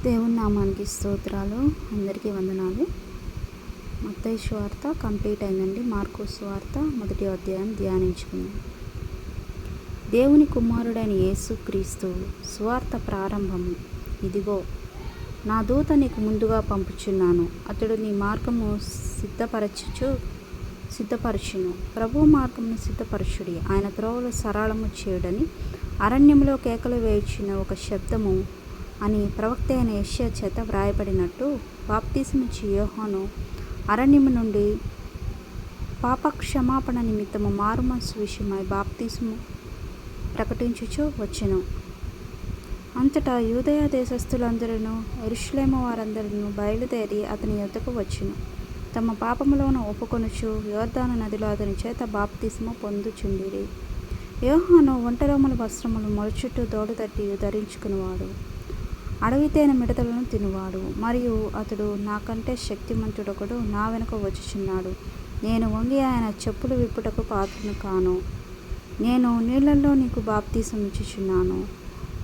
దేవుని నామానికి స్తోత్రాలు. అందరికీ వందనాలు. మత్తయి సువార్త కంప్లీట్ అయిందండి. మార్కు సువార్త 1వ అధ్యాయం ధ్యానించుకుందాం. దేవుని కుమారుడైన యేసు క్రీస్తు సువార్త ప్రారంభము. ఇదిగో నా దూత నీకు ముందుగా పంపుచున్నాను, అతడు నీ మార్గము సిద్ధపరచును. ప్రభు మార్గమును సిద్ధపరచుడి, ఆయన త్రోవలు సరళము చేయుడని అరణ్యంలో కేకలు వేయుచున్న ఒక శబ్దము అని ప్రవక్త అయిన యెషయా చేత వ్రాయబడినట్టు బాప్తిసమిచ్చు యోహాను అరణ్యము నుండి పాపక్షమాపణ నిమిత్తము మారుమనస్సు విషయమై బాప్తిసము ప్రకటించుచు వచ్చెను. అంతటా యూదయ దేశస్థులందరూ యెరూషలేము వారందరూ బయలుదేరి అతని యొద్దకు వచ్చెను. తమ పాపములను ఒప్పుకొనుచు యోర్దాను నదిలో అతని చేత బాప్తిసము పొందుచుండిరి. యోహాను ఒంటెరోమల వస్త్రములు మొరచుట్టు దోడుతట్టి ధరించుకునివాడు, అడవి తేనె మిడతలను తినువాడు. మరియు అతడు నాకంటే శక్తిమంతుడొకడు నా వెనుక వచ్చుచున్నాడు, నేను వంగి ఆయన చెప్పులు విప్పుటకు పాత్రను కాను. నేను నీళ్లలో నీకు బాప్తిసం ఇచ్చుచున్నాను,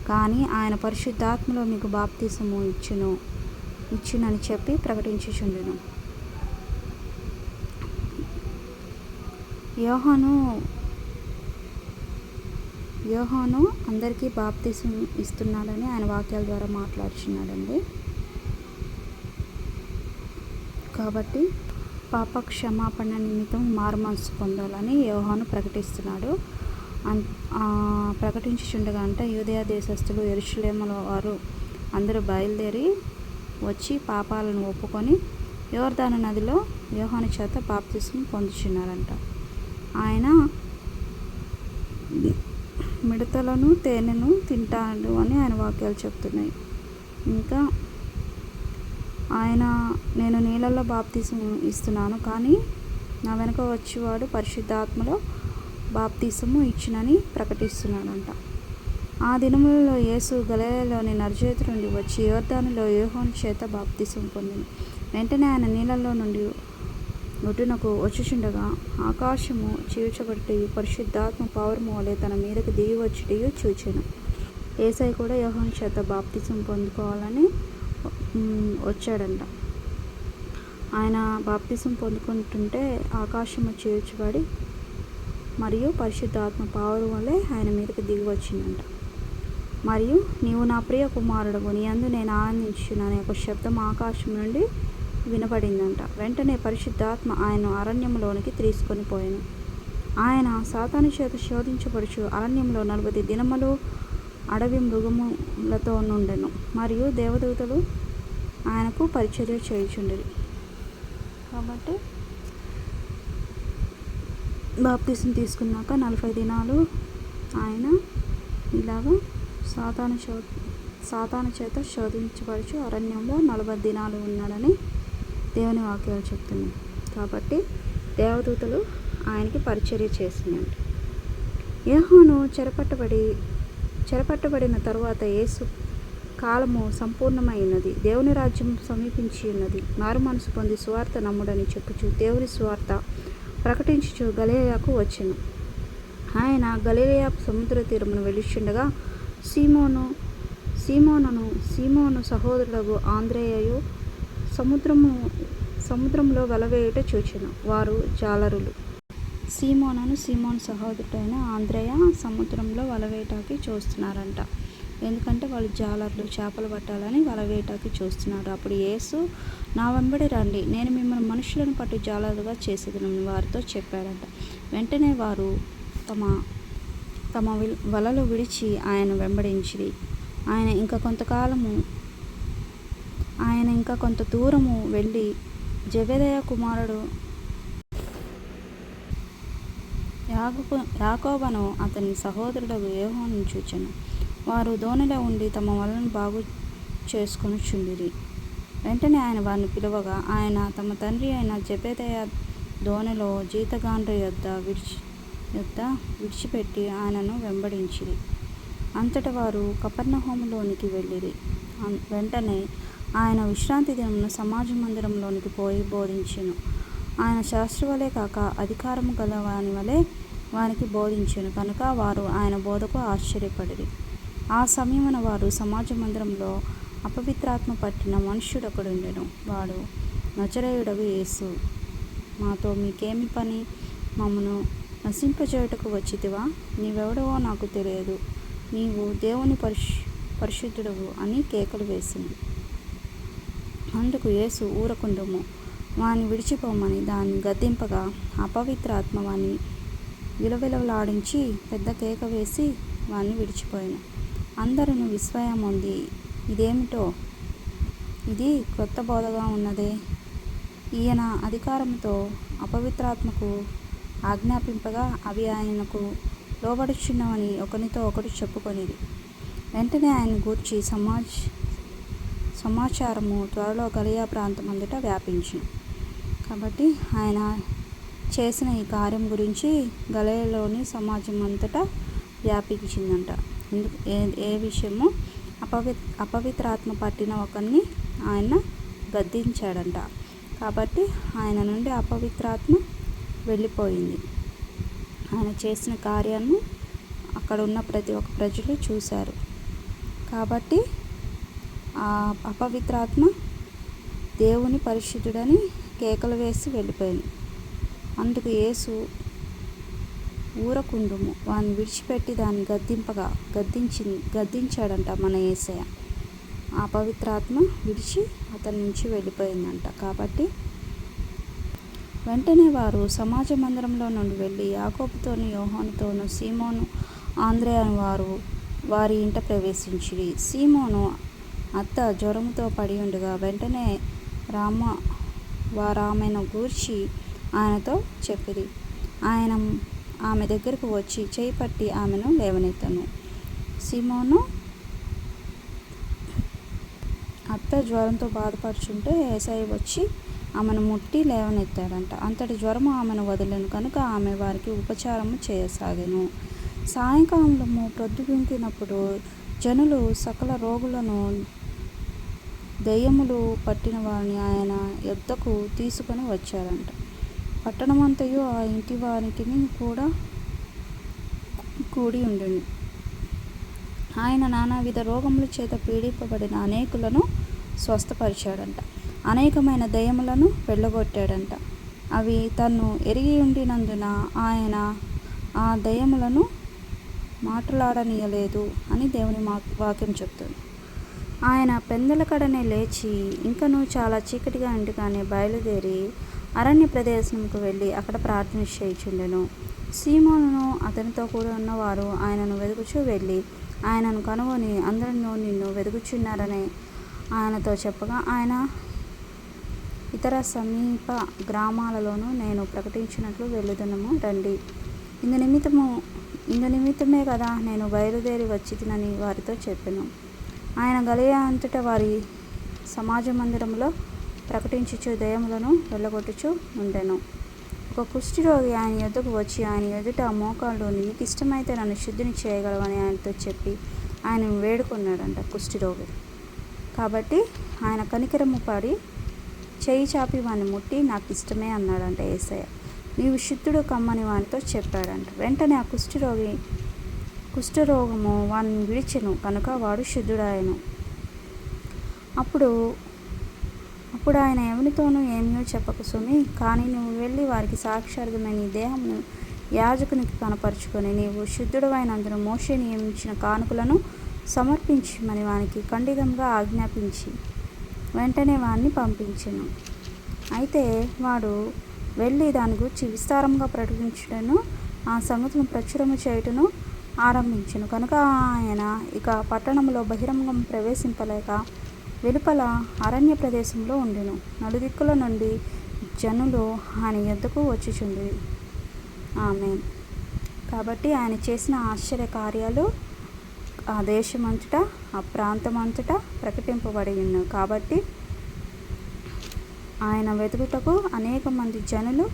కానీ ఆయన పరిశుద్ధాత్మలో మీకు బాప్తిసము ఇచ్చునని చెప్పి ప్రకటించుచుండెను. యోహాను అందరికీ బాప్తిసం ఇస్తున్నాడని ఆయన వాక్యాల ద్వారా మాట్లాడుచున్నాడండి. కాబట్టి పాప క్షమాపణ నిమిత్తం మారుమనస్సు పొందాలని యోహాను ప్రకటిస్తున్నాడు. ప్రకటించుచుండగా అంటే యూదయ దేశస్థులు యెరూషలేముల వారు అందరూ బయలుదేరి వచ్చి పాపాలను ఒప్పుకొని యోర్దాను నదిలో యోహాను చేత బాప్తిసం పొందుచున్నారంట. ఆయన మిడతలను తేనెను తింటాడు అని ఆయన వాక్యాలు చెప్తున్నాయి. ఇంకా ఆయన నేను నీళ్ళల్లో బాప్తిసం ఇస్తున్నాను, కానీ నా వెనుక వచ్చేవాడు పరిశుద్ధాత్మలో బాప్తిసము ఇచ్చునని ప్రకటిస్తున్నాడంట. ఆ దినములలో యేసు గలిలయలోని నజరేతు నుండి వచ్చి యోర్దానులో యోహాను చేత బాప్తిసం పొందిన వెంటనే ఆయన నీళ్ళల్లో నుండి ఒడ్డునకు వచ్చుచుండగా ఆకాశము చీల్చబడి పరిశుద్ధాత్మ పౌరము వలె తన మీదకు దిగి వచ్చుటయు చూచెను. యేసయ్య కూడా యోహాను చేత బాప్తిసం పొందుకోవాలని వచ్చాడంట. ఆయన బాప్తిసం పొందుకుంటుంటే ఆకాశము చీల్చబడి మరియు పరిశుద్ధాత్మ పౌరం వలె ఆయన మీదకు దిగి వచ్చిందంట. మరియు నీవు నా ప్రియ కుమారుడవు, నీ యందు నేను ఆనందించుచున్నాను అనే ఒక శబ్దం ఆకాశం నుండి వినపడిందంట. వెంటనే పరిశుద్ధాత్మ ఆయన అరణ్యంలోనికి తీసుకొని పోయాను. ఆయన సాతాను చేత శోధించబడుచు అరణ్యంలో 40 దినములు అడవి మృగములతో నుండెను. మరియు దేవదూతలు ఆయనకు పరిచర్య చేయుచుండిరి. కాబట్టి బాప్తిసం తీసుకున్నాక 40 దినాలు ఆయన ఇలాగా సాతాను చేత శోధించబడుచు అరణ్యంలో 40 దినాలు ఉన్నాడని దేవుని వాక్యాలు చెప్తున్నాయి. కాబట్టి దేవదూతలు ఆయనకి పరిచర్య చేసిందంట. యోహాను చెరపట్టబడిన తరువాత యేసు కాలము సంపూర్ణమైనది, దేవుని రాజ్యం సమీపించి ఉన్నది, మారు మనసు పొంది సువార్త నమ్ముడని చెప్పుచు దేవుని సువార్త ప్రకటించుచు గలిలయకు వచ్చెను. ఆయన గలిలయ సముద్ర తీరమును వెలుచుండగా సీమోను సహోదరుడు ఆంద్రేయయు సముద్రంలో వలవేయుట చూచెను. వారు జాలరులు. సీమోను సహోదరుడైన ఆంద్రేయ సముద్రంలో వలవేయటానికి చూస్తున్నారంట. ఎందుకంటే వాళ్ళు జాలర్లు, చేపలు పట్టాలని వలవేయటానికి చూస్తున్నారు. అప్పుడు యేసు నా వెంబడి రండి, నేను మిమ్మల్ని మనుషులను పట్టు జాలరులుగా చేసేదనని వారితో చెప్పాడంట. వెంటనే వారు తమ వలలు విడిచి ఆయన వెంబడించిరి. ఆయన ఇంకా కొంత దూరము వెళ్ళి జెబెదయి కుమారుడు యాకోబును అతని సహోదరుడు యోహానును చూచెను. వారు దోణిలో ఉండి తమ వలను బాగు చేసుకొనుచుండిరి. వెంటనే ఆయన వారిని పిలువగా ఆయన తమ తండ్రి అయిన జెబెదయి దోణిలో జీతగాండ్ర యొద్ద విడిచిపెట్టి ఆయనను వెంబడించిరి. అంతటా వారు కపెర్నహూములోనికి వెళ్ళిరి. వెంటనే ఆయన విశ్రాంతి దినమున సమాజ మందిరంలోనికి పోయి బోధించెను. ఆయన శాస్త్రి వలె కాక అధికారము గల వాని వలె వారికి బోధించెను కనుక వారు ఆయన బోధకు ఆశ్చర్యపడిరి. ఆ సమయమున వారు సమాజ మందిరంలో అపవిత్రాత్మ పట్టిన మనుష్యుడొకడుండెను. వాడు నజరేయుడగు యేసు, మాతో మీకేమి పని? మమ్మను నశింపజేయుటకు వచ్చితివా? నీవెవడవో నాకు తెలియదు. నీవు దేవుని పరిశుద్ధుడవు అని కేకలు వేసింది. అందుకు యేసు, ఊరకుండుము, వాని విడిచిపోమని దాన్ని గద్దింపగా అపవిత్రాత్మ వాని విలవిలలాడించి పెద్ద కేక వేసి వాణ్ణి విడిచిపోయాను. అందరూ విస్మయం ఉంది. ఇదేమిటో, ఇది క్రొత్త బోధగా ఉన్నదే. ఈయన అధికారంతో అపవిత్రాత్మకు ఆజ్ఞాపింపగా అవి ఆయనకు లోబడుచున్నవని ఒకనితో ఒకడు చెప్పుకొనిది. వెంటనే ఆయన గూర్చి సమాచారము త్వరలో గలిలయ ప్రాంతమంతటా వ్యాపించింది. కాబట్టి ఆయన చేసిన ఈ కార్యం గురించి గలిలయలోని సమాజం అంతటా వ్యాపించిందంట. ఏ విషయము? అపవిత్రాత్మ పట్టిన ఒకరిని ఆయన గద్దించాడంట. కాబట్టి ఆయన నుండి అపవిత్రాత్మ వెళ్ళిపోయింది. ఆయన చేసిన కార్యాన్ని అక్కడ ఉన్న ప్రతి ఒక్క ప్రజలు చూశారు. కాబట్టి ఆ అపవిత్రాత్మ దేవుని పరిశుద్ధుడని కేకలు వేసి వెళ్ళిపోయింది. అందుకు యేసు, ఊరకుండుము, వాడిని విడిచిపెట్టి దాన్ని గద్దించాడంట మన యేసయ్య. ఆ పవిత్రాత్మ విడిచి అతని నుంచి వెళ్ళిపోయిందంట. కాబట్టి వెంటనే వారు సమాజ మందిరంలో నుండి వెళ్ళి యాకోబుతోను, యోహానుతోను, సీమోను, ఆంద్రెయ అని వారి ఇంట ప్రవేశించిరి. సీమోను అత్త జ్వరముతో పడి ఉండగా వెంటనే వారామెను గూర్చి ఆయనతో చెప్పిరి. ఆయన ఆమె దగ్గరకు వచ్చి చేయి పట్టి ఆమెను లేవనెత్తను. సీమోను అత్త జ్వరంతో బాధపడుచుంటే యేసయ్య వచ్చి ఆమెను ముట్టి లేవనెత్తాడంట. అంతటి జ్వరము ఆమెను వదిలేను కనుక ఆమె వారికి ఉపచారము చేయసాగెను. సాయంకాలము ప్రొద్దుగుంకినప్పుడు జనులు సకల రోగులను, దెయ్యములు పట్టిన వారిని ఆయన యొద్దకు తీసుకొని వచ్చారంట. పట్టణమంతయు ఆ ఇంటి వారికిని కూడా కూడి ఉండెను. ఆయన నానావిధ రోగముల చేత పీడింపబడిన అనేకులను స్వస్థపరిచాడంట. అనేకమైన దయ్యములను వెళ్ళగొట్టాడంట. అవి తన్ను ఎరిగి ఉండినందున ఆయన ఆ దయ్యములను మాట్లాడనీయలేదు అని దేవుని వాక్యం చెప్తుంది. ఆయన పెందలకడనే లేచి ఇంకనూ చాలా చీకటిగా ఉండగానే బయలుదేరి అరణ్య ప్రదేశంకు వెళ్ళి అక్కడ ప్రార్థన చేయుచుండెను. సీమోనును అతనితో కూడా ఉన్నవారు ఆయనను వెదుకుచూ వెళ్ళి ఆయనను కనుగొని, అందరూ నిన్ను వెదుకుచున్నారని ఆయనతో చెప్పగా, ఆయన ఇతర సమీప గ్రామాలలోనూ నేను ప్రకటించినట్లు వెళ్ళుదునము రండి. ఇందు నిమిత్తమే కదా నేను బయలుదేరి వచ్చితినని వారితో చెప్పెను. ఆయన గలిలయ అంతటా వారి సమాజ మందిరంలో ప్రకటించుచు దయ్యములను వెళ్ళగొట్టుచు ఉండెను. ఒక కుష్ఠరోగి ఆయన యొద్దకు వచ్చి ఆయన ఎదుట మోకాళ్ళు, నీకు ఇష్టమైతే నన్ను శుద్ధిని చేయగలవని ఆయనతో చెప్పి ఆయన వేడుకున్నాడంట కుష్ఠరోగి. కాబట్టి ఆయన కనికరము పడి చేయి చాపి వాడిని ముట్టి, నాకు ఇష్టమే అన్నాడంట యేసయ్య. నీవు శుద్ధుడు కమ్మని వానితో చెప్పాడంట. వెంటనే ఆ కుష్ఠరోగము వాడిని విడిచెను కనుక వాడు శుద్ధుడాయెను. అప్పుడు ఆయన ఎవరితోనూ ఏమీ చెప్పకు సుమి, కానీ నువ్వు వెళ్ళి వారికి సాక్షార్థమైన నీ దేహమును యాజకునికి కనపరుచుకొని నీవు శుద్ధుడవైనందున మోషే నియమించిన కానుకలను సమర్పించమని వానికి ఖండితంగా ఆజ్ఞాపించి వెంటనే వాడిని పంపించెను. అయితే వాడు వెళ్ళి దాని గురించి విస్తారంగా ప్రకటించుటను, ఆ సంగతులను ప్రచురము చేయుటను ఆరంభించెను. కనుక ఆయన ఇక పట్టణంలో బహిరంగం ప్రవేశింపలేక వెలుపల అరణ్య ప్రదేశంలో ఉండెను. నలుదిక్కుల నుండి జనులు ఆయన యొద్దకు వచ్చుచుండిరి. ఆమేన్. కాబట్టి ఆయన చేసిన ఆశ్చర్య కార్యాలు ఆ దేశమంతటా, ఆ ప్రాంతమంతటా ప్రకటింపబడి ఉన్నవి. కాబట్టి ఆయన వెతుకుటకు అనేక మంది జనులు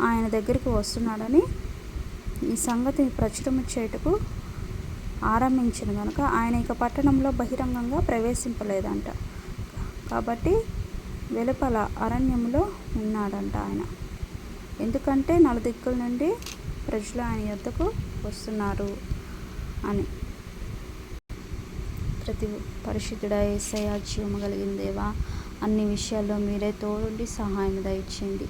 ఆయన దగ్గరికి వస్తున్నాడని ఈ సంగతిని ప్రచురము చేయుటకు ఆరంభించిన కనుక ఆయన ఇక పట్టణంలో బహిరంగంగా ప్రవేశింపలేదంట. కాబట్టి వెలుపల అరణ్యంలో ఉన్నాడంట ఆయన. ఎందుకంటే నలుదిక్కుల నుండి ప్రజలు ఆయన యొద్దకు వస్తున్నారు అని. పరిశుద్ధుడా యేసయ్య, జీవము కలిగిన దేవా, అన్ని విషయాల్లో మీరే తోడుండి సహాయం దయచేయండి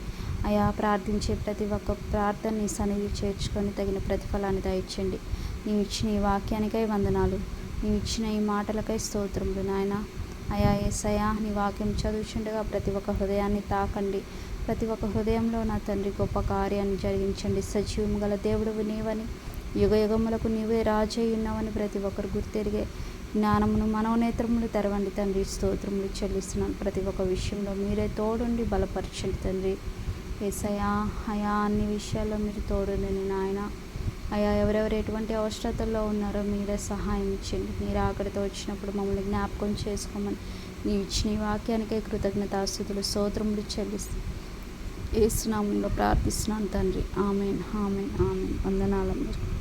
అయా. ప్రార్థించే ప్రతి ఒక్క ప్రార్థనని సన్నిధి చేర్చుకొని తగిన ప్రతిఫలాన్ని దయచేయండి. నీవు ఇచ్చిన ఈ వాక్యానికై వందనాలు, నీవు ఇచ్చిన ఈ మాటలకై స్తోత్రములు నాయన. అయా యేసయ్య, నీ వాక్యం చదువుచుండగా ప్రతి ఒక్క హృదయాన్ని తాకండి. ప్రతి ఒక్క హృదయంలో నా తండ్రి గొప్ప కార్యాన్ని జరిగించండి. సజీవము గల దేవుడు నీవని, యుగ యుగములకు నీవే రాజై ఉన్నావని ప్రతి ఒక్కరు గుర్తెరిగే జ్ఞానమును మనోనేత్రములు తెరవండి తండ్రి. స్తోత్రములు చెల్లిస్తున్నాను. ప్రతి ఒక్క విషయంలో మీరే తోడుండి బలపరచండి తండ్రి. యేసయ్యా అయా, అన్ని విషయాల్లో మీరు తోడుండి నాయన. అయా, ఎవరెవరు ఎటువంటి అవసరతల్లో ఉన్నారో మీరే సహాయం ఇచ్చండి. మీరు అక్కడితో వచ్చినప్పుడు మమ్మల్ని జ్ఞాపకం చేసుకోమని నీవు ఇచ్చిన ఈ వాక్యానికై కృతజ్ఞతాస్తుతులు స్తోత్రములు చెల్లిస్తూ యేసు నామములో ప్రార్థిస్తున్నాను తండ్రి. ఆమేన్, ఆమేన్, ఆమేన్. వందనాలందరూ.